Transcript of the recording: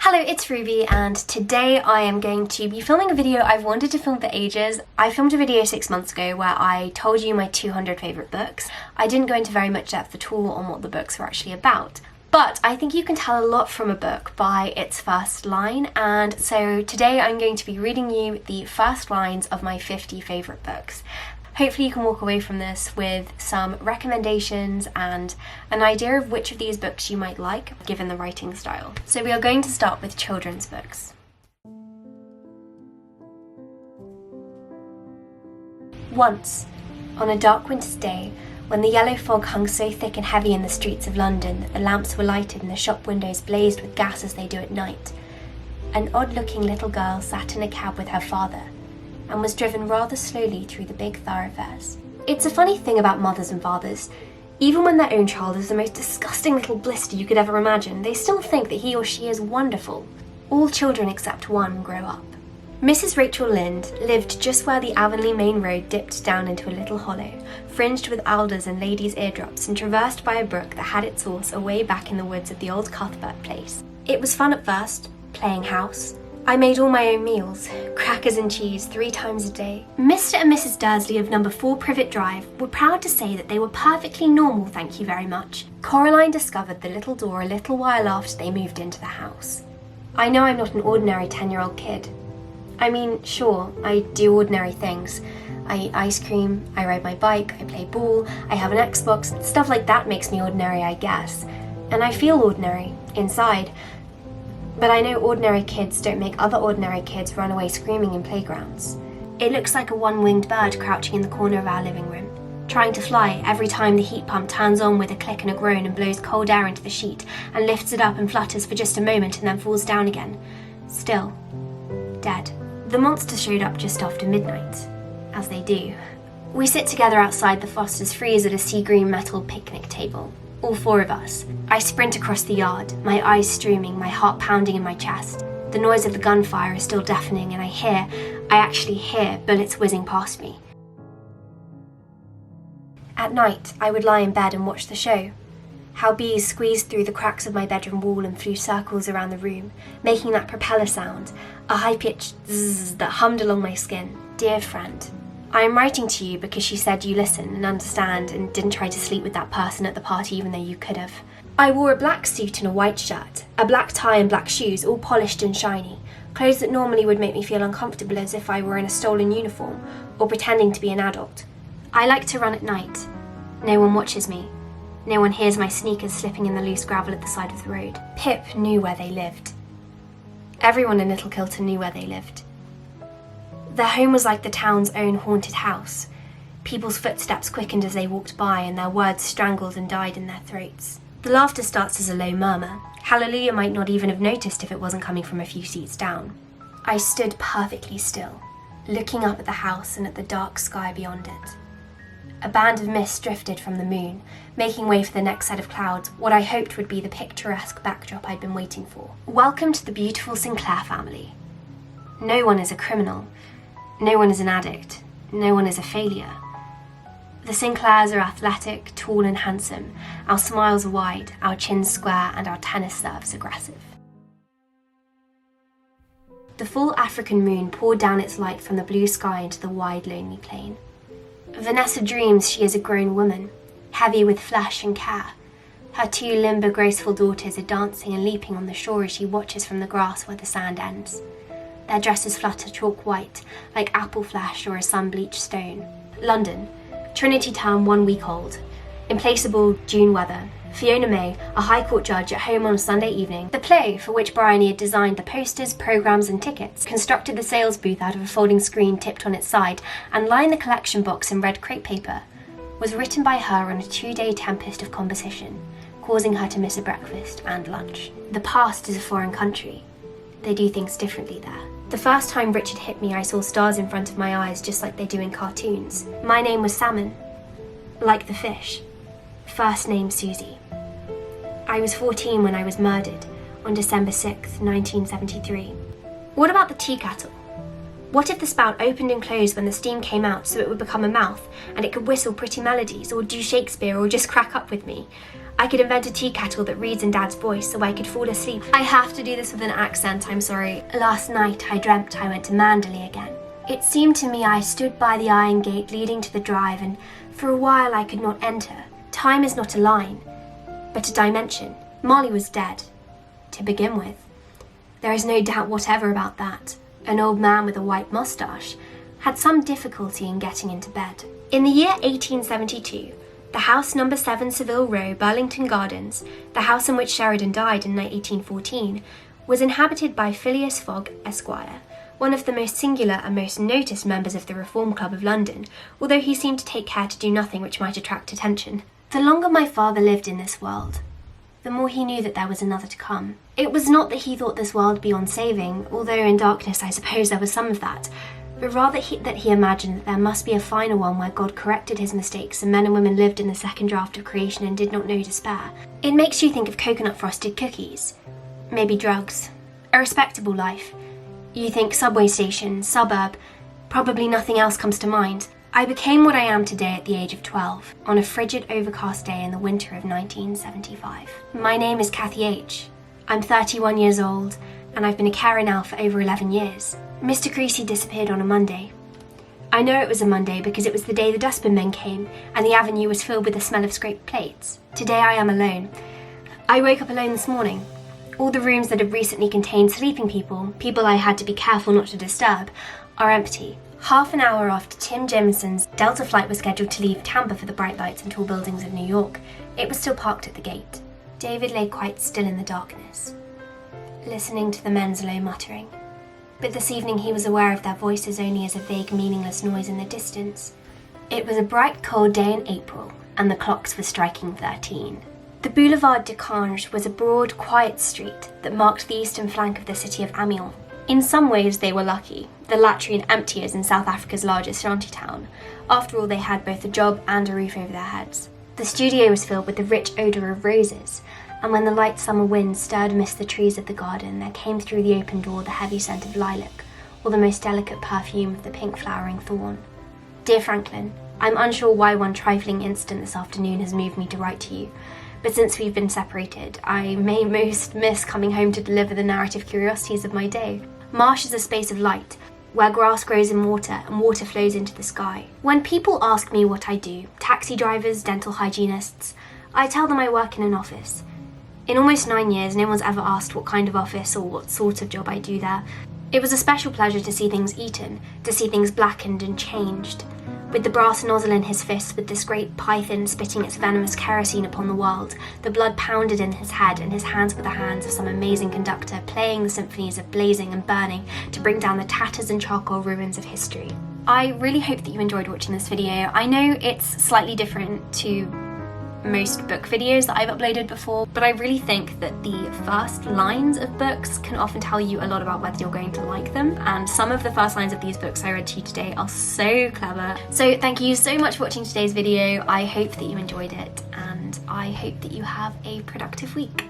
Hello, it's Ruby, and today I am going to be filming a video I've wanted to film for ages. I filmed a video 6 months ago where I told you my 200 favourite books. I didn't go into very much depth at all on what the books were actually about, but I think you can tell a lot from a book by its first line, and so today I'm going to be reading you the first lines of my 50 favourite books. Hopefully you can walk away from this with some recommendations and an idea of which of these books you might like, given the writing style. So we are going to start with children's books. Once, on a dark winter's day, when the yellow fog hung so thick and heavy in the streets of London that the lamps were lighted and the shop windows blazed with gas as they do at night, an odd-looking little girl sat in a cab with her father, and was driven rather slowly through the big thoroughfares. It's a funny thing about mothers and fathers. Even when their own child is the most disgusting little blister you could ever imagine, they still think that he or she is wonderful. All children except one grow up. Mrs. Rachel Lynde lived just where the Avonlea main road dipped down into a little hollow, fringed with alders and ladies' eardrops and traversed by a brook that had its source away back in the woods of the old Cuthbert place. It was fun at first, playing house. I made all my own meals, crackers and cheese 3 times a day. Mr. and Mrs. Dursley of number 4 Privet Drive were proud to say that they were perfectly normal, thank you very much. Coraline discovered the little door a little while after they moved into the house. I know I'm not an ordinary 10-year-old kid. I mean, sure, I do ordinary things. I eat ice cream, I ride my bike, I play ball, I have an Xbox, stuff like that makes me ordinary, I guess. And I feel ordinary, inside. But I know ordinary kids don't make other ordinary kids run away screaming in playgrounds. It looks like a one-winged bird crouching in the corner of our living room, trying to fly every time the heat pump turns on with a click and a groan and blows cold air into the sheet and lifts it up and flutters for just a moment and then falls down again. Still, dead. The monster showed up just after midnight, as they do. We sit together outside the Foster's freeze at a sea green metal picnic table. All 4 of us. I sprint across the yard, my eyes streaming, my heart pounding in my chest. The noise of the gunfire is still deafening and I actually hear bullets whizzing past me. At night, I would lie in bed and watch the show. How bees squeezed through the cracks of my bedroom wall and flew circles around the room, making that propeller sound, a high-pitched zzz that hummed along my skin. Dear friend, I am writing to you because you said you listen and understand and didn't try to sleep with that person at the party even though you could have. I wore a black suit and a white shirt, a black tie and black shoes, all polished and shiny, clothes that normally would make me feel uncomfortable as if I were in a stolen uniform or pretending to be an adult. I like to run at night. No one watches me. No one hears my sneakers slipping in the loose gravel at the side of the road. Pip knew where they lived. Everyone in Little Kilton knew where they lived. Their home was like the town's own haunted house. People's footsteps quickened as they walked by and their words strangled and died in their throats. The laughter starts as a low murmur. Hallelujah might not even have noticed if it wasn't coming from a few seats down. I stood perfectly still, looking up at the house and at the dark sky beyond it. A band of mist drifted from the moon, making way for the next set of clouds, what I hoped would be the picturesque backdrop I'd been waiting for. Welcome to the beautiful Sinclair family. No one is a criminal. No one is an addict. No one is a failure. The Sinclairs are athletic, tall and handsome. Our smiles are wide, our chins square and our tennis serves aggressive. The full African moon poured down its light from the blue sky into the wide, lonely plain. Vanessa dreams she is a grown woman, heavy with flesh and care. Her 2 limber, graceful daughters are dancing and leaping on the shore as she watches from the grass where the sand ends. Their dresses flutter chalk white, like apple flesh or a sun-bleached stone. London, Trinity term 1 week old. Implacable June weather. Fiona May, a High Court judge at home on a Sunday evening. The play, for which Bryony had designed the posters, programmes and tickets, constructed the sales booth out of a folding screen tipped on its side, and lined the collection box in red crepe paper, was written by her on a 2-day tempest of composition, causing her to miss a breakfast and lunch. The past is a foreign country. They do things differently there. The first time Richard hit me, I saw stars in front of my eyes just like they do in cartoons. My name was Salmon, like the fish. First name Susie. I was 14 when I was murdered, on December 6th, 1973. What about the tea kettle? What if the spout opened and closed when the steam came out so it would become a mouth and it could whistle pretty melodies or do Shakespeare or just crack up with me? I could invent a tea kettle that reads in Dad's voice so I could fall asleep. I have to do this with an accent, I'm sorry. Last night I dreamt I went to Manderley again. It seemed to me I stood by the iron gate leading to the drive, and for a while I could not enter. Time is not a line, but a dimension. Molly was dead, to begin with. There is no doubt whatever about that. An old man with a white moustache had some difficulty in getting into bed. In the year 1872, the house number 7 Savile Row, Burlington Gardens, the house in which Sheridan died in 1814, was inhabited by Phileas Fogg, Esquire, one of the most singular and most noticed members of the Reform Club of London, although he seemed to take care to do nothing which might attract attention. The longer my father lived in this world, the more he knew that there was another to come. It was not that he thought this world beyond saving, although in darkness I suppose there was some of that, but rather that he imagined that there must be a final one where God corrected his mistakes and men and women lived in the second draft of creation and did not know despair. It makes you think of coconut frosted cookies, maybe drugs, a respectable life. You think subway station, suburb, probably nothing else comes to mind. I became what I am today at the age of 12, on a frigid, overcast day in the winter of 1975. My name is Kathy H. I'm 31 years old, and I've been a carer now for over 11 years. Mr. Creasy disappeared on a Monday. I know it was a Monday because it was the day the dustbin men came, and the avenue was filled with the smell of scraped plates. Today I am alone. I woke up alone this morning. All the rooms that had recently contained sleeping people I had to be careful not to disturb, are empty. Half an hour after Tim Jamison's Delta flight was scheduled to leave Tampa for the bright lights and tall buildings of New York, it was still parked at the gate. David lay quite still in the darkness, listening to the men's low muttering. But this evening he was aware of their voices only as a vague, meaningless noise in the distance. It was a bright, cold day in April, and the clocks were striking 13. The Boulevard de Cange was a broad, quiet street that marked the eastern flank of the city of Amiens. In some ways they were lucky, the latrine empty as in South Africa's largest shantytown. After all, they had both a job and a roof over their heads. The studio was filled with the rich odour of roses, and when the light summer wind stirred amidst the trees of the garden, there came through the open door the heavy scent of lilac, or the most delicate perfume of the pink flowering thorn. Dear Franklin, I'm unsure why one trifling incident this afternoon has moved me to write to you, but since we've been separated, I may most miss coming home to deliver the narrative curiosities of my day. Marsh is a space of light, where grass grows in water and water flows into the sky. When people ask me what I do, taxi drivers, dental hygienists, I tell them I work in an office. In almost 9 years, no one's ever asked what kind of office or what sort of job I do there. It was a special pleasure to see things eaten, to see things blackened and changed. With the brass nozzle in his fist, with this great python spitting its venomous kerosene upon the world, the blood pounded in his head, and his hands were the hands of some amazing conductor, playing the symphonies of blazing and burning to bring down the tatters and charcoal ruins of history. I really hope that you enjoyed watching this video. I know it's slightly different to most book videos that I've uploaded before, but I really think that the first lines of books can often tell you a lot about whether you're going to like them, and some of the first lines of these books I read to you today are so clever. So thank you so much for watching today's video. I hope that you enjoyed it, and I hope that you have a productive week.